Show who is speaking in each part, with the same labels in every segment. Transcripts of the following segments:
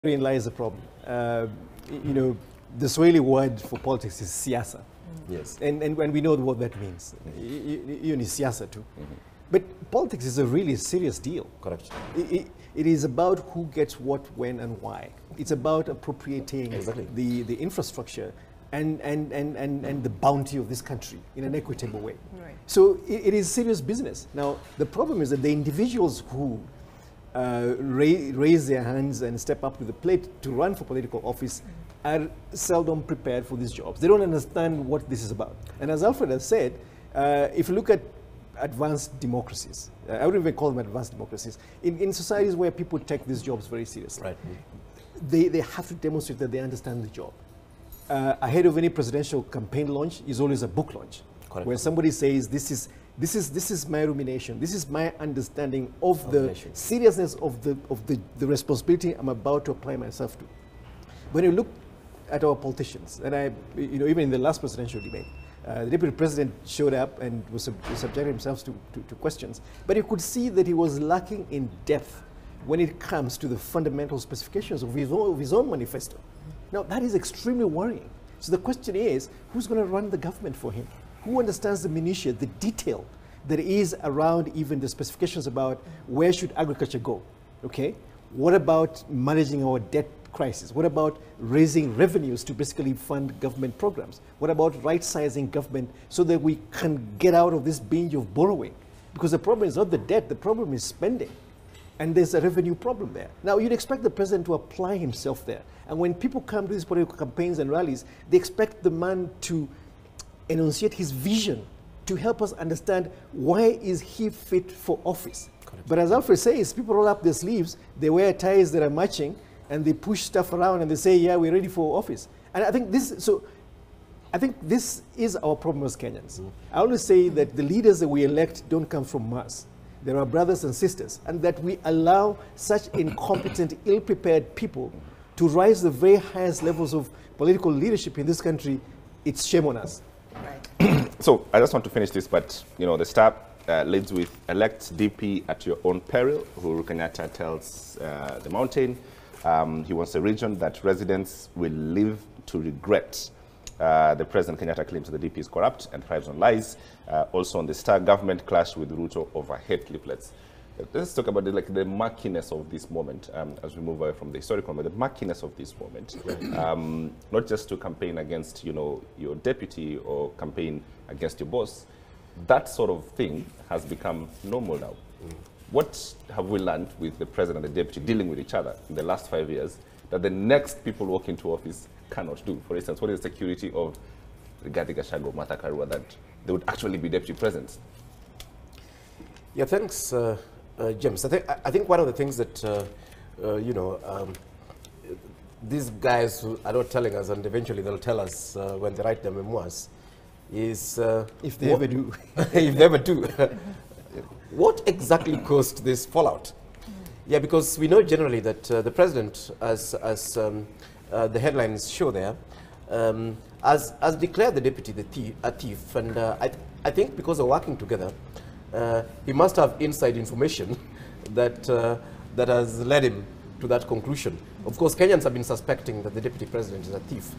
Speaker 1: Therein lies the problem. You know, the Swahili word for politics is siasa.
Speaker 2: Yes.
Speaker 1: And we know what that means. You need siasa too. But politics is a really serious deal.
Speaker 2: Correct.
Speaker 1: It is about who gets what, when, and why. It's about appropriating the infrastructure and the bounty of this country in an equitable way.
Speaker 3: Right.
Speaker 1: So it is serious business. Now, the problem is that the individuals who raise their hands and step up to the plate to run for political office are seldom prepared for these jobs. They don't understand what this is about. And as Alfred has said, if you look at advanced democracies, I wouldn't even call them advanced democracies, in societies where people take these jobs very seriously,
Speaker 2: Right.
Speaker 1: they have to demonstrate that they understand the job. Ahead of any presidential campaign launch is always a book launch,
Speaker 2: Correct.
Speaker 1: where somebody says, this is my rumination, this is my understanding of the seriousness of the responsibility I'm about to apply myself to. When you look at our politicians, and even in the last presidential debate, the deputy president showed up and was subjecting himself to questions, but you could see that he was lacking in depth when it comes to the fundamental specifications of his own manifesto. Now, that is extremely worrying. So the question is, who's going to run the government for him? Who understands the minutiae, the detail that is around even the specifications about where should agriculture go, okay? What about managing our debt crisis? What about raising revenues to basically fund government programs? What about right-sizing government so that we can get out of this binge of borrowing? Because the problem is not the debt, the problem is spending. And there's a revenue problem there. Now, you'd expect the president to apply himself there. And when people come to these political campaigns and rallies, they expect the man to enunciate his vision to help us understand why is he fit for office. Correct. But as Alfred says, people roll up their sleeves, they wear ties that are matching, and they push stuff around and they say, yeah, we're ready for office. And I think this is our problem as Kenyans. I always say that the leaders that we elect don't come from Mars. There are brothers and sisters, and that we allow such incompetent, ill-prepared people to rise the very highest levels of political leadership in this country, it's shame on us.
Speaker 3: Right.
Speaker 4: So I just want to finish this, but the star leads with elect DP at your own peril. Uhuru Kenyatta tells the Mountain he wants a region that residents will live to regret. The President Kenyatta claims that the DP is corrupt and thrives on lies. Also on the Star, government clash with Ruto over hate leaflets. Let's talk about the murkiness of this moment as we move away from the historical, but the murkiness of this moment. Not just to campaign against your deputy or campaign against your boss. That sort of thing has become normal now. What have we learned with the president and the deputy dealing with each other in the last 5 years that the next people walk into office cannot do? For instance, what is the security of Rigathi Gachagua or Martha Karua that they would actually be deputy presidents?
Speaker 2: Yeah, thanks, James. I think one of the things that these guys are not telling us, and eventually they'll tell us when they write their memoirs, is
Speaker 1: if they ever do,
Speaker 2: if they ever do, what exactly caused this fallout? Yeah, because we know generally that the president, as the headlines show there, has declared the deputy a thief, and I think because of working together, he must have inside information that that has led him to that conclusion. Of course, Kenyans have been suspecting that the deputy president is a thief,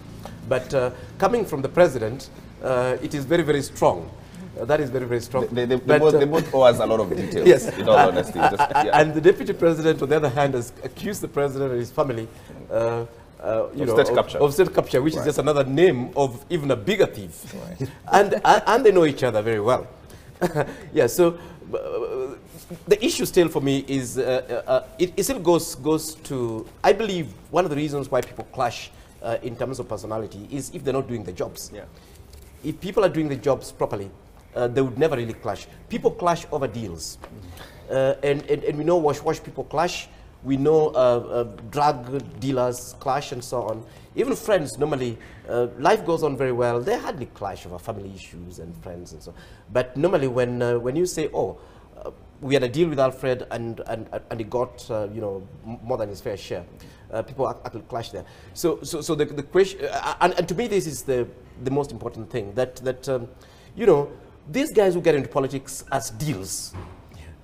Speaker 2: but coming from the president, it is very, very strong. That is very, very strong.
Speaker 4: They both owe us a lot of details,
Speaker 2: yes.
Speaker 4: in all honesty.
Speaker 2: And the deputy president, on the other hand, has accused the president and his family of state capture, which is just another name of even a bigger thief. Right. And they know each other very well. Yeah, so the issue still for me is, it still goes to, I believe, one of the reasons why people clash in terms of personality is if they're not doing their jobs.
Speaker 1: Yeah.
Speaker 2: If people are doing their jobs properly, they would never really clash. People clash over deals. And we know wash people clash. We know drug dealers clash and so on. Even friends, normally, life goes on very well. They hardly clash over family issues and friends and so on. But normally when you say, oh, we had a deal with Alfred and he got more than his fair share, people actually clash there. So the question, and to me this is the most important thing, that these guys who get into politics as deals,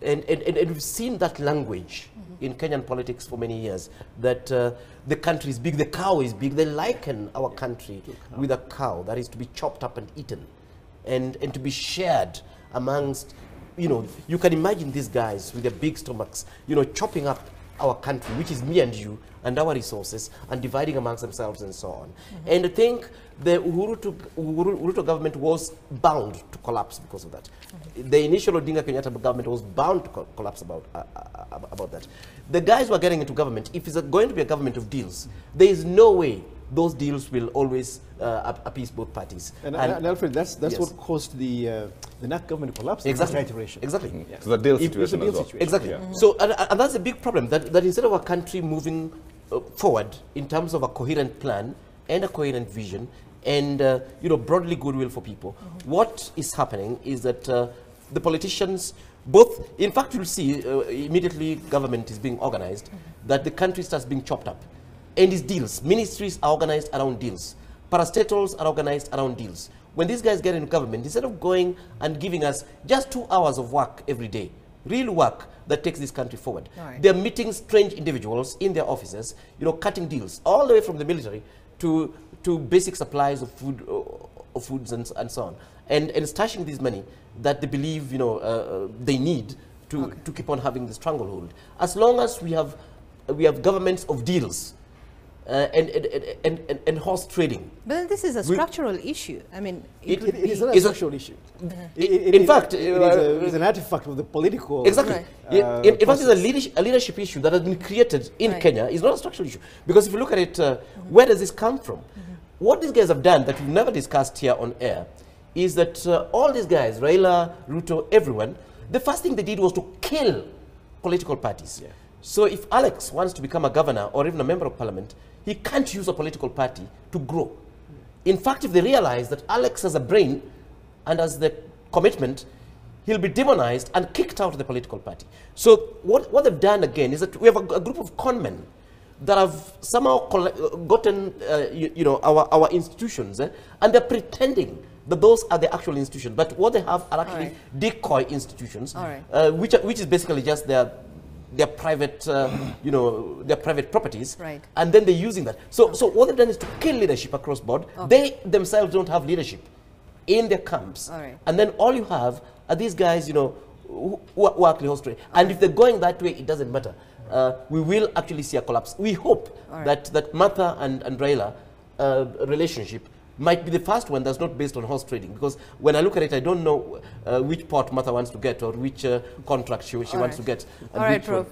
Speaker 2: And we've seen that language in Kenyan politics for many years, that the country is big, the cow is big. They liken our country with a cow that is to be chopped up and eaten and to be shared amongst, you can imagine these guys with their big stomachs, chopping up our country, which is me and you, and our resources, and dividing amongst themselves and so on. And I think the Uhuru government was bound to collapse because of that. The initial Odinga Kenyatta government was bound to collapse about that. The guys who are getting into government, if it's going to be a government of deals, there is no way those deals will always appease both parties.
Speaker 1: And Alfred, that's what caused the NAC government collapse.
Speaker 2: Exactly.
Speaker 1: Exactly.
Speaker 4: Yeah. So the deal situation as well.
Speaker 2: Exactly.
Speaker 4: Yeah.
Speaker 2: So and that's a big problem, that instead of a country moving forward in terms of a coherent plan and a coherent vision and broadly goodwill for people, what is happening is that the politicians, in fact, you'll see immediately government is being organized, that the country starts being chopped up. And these deals, ministries are organized around deals. Parastatals are organized around deals. When these guys get into government, instead of going and giving us just 2 hours of work every day, real work that takes this country forward, they're meeting strange individuals in their offices, cutting deals, all the way from the military to basic supplies of food, foods and so on, and stashing this money that they believe, they need to keep on having the stranglehold. As long as we have governments of deals, and horse trading.
Speaker 3: But then this is a structural issue. I mean,
Speaker 1: it is not a structural issue.
Speaker 2: In fact,
Speaker 1: it is an artifact of the political.
Speaker 2: Exactly. In fact, it's a leadership issue that has been created in Kenya. It's not a structural issue. Because if you look at it, where does this come from? What these guys have done that we've never discussed here on air is that all these guys, Raila, Ruto, everyone, the first thing they did was to kill political parties. Yeah. So if Alex wants to become a governor or even a member of parliament, he can't use a political party to grow. In fact, if they realize that Alex has a brain and has the commitment, he'll be demonized and kicked out of the political party. So what they've done again is that we have a group of conmen that have somehow gotten our institutions, and they're pretending that those are the actual institutions. But what they have are actually decoy institutions, which is basically just their private, their private properties, and then they're using that. So what they've done is to kill leadership across board. They themselves don't have leadership in their camps, and then all you have are these guys, who are actually host. And if they're going that way, it doesn't matter. We will actually see a collapse. We hope that Martha and Raila relationship might be the first one that's not based on horse trading, because when I look at it, I don't know which port Martha wants to get or which contract she wants to get.
Speaker 3: All right, Prof.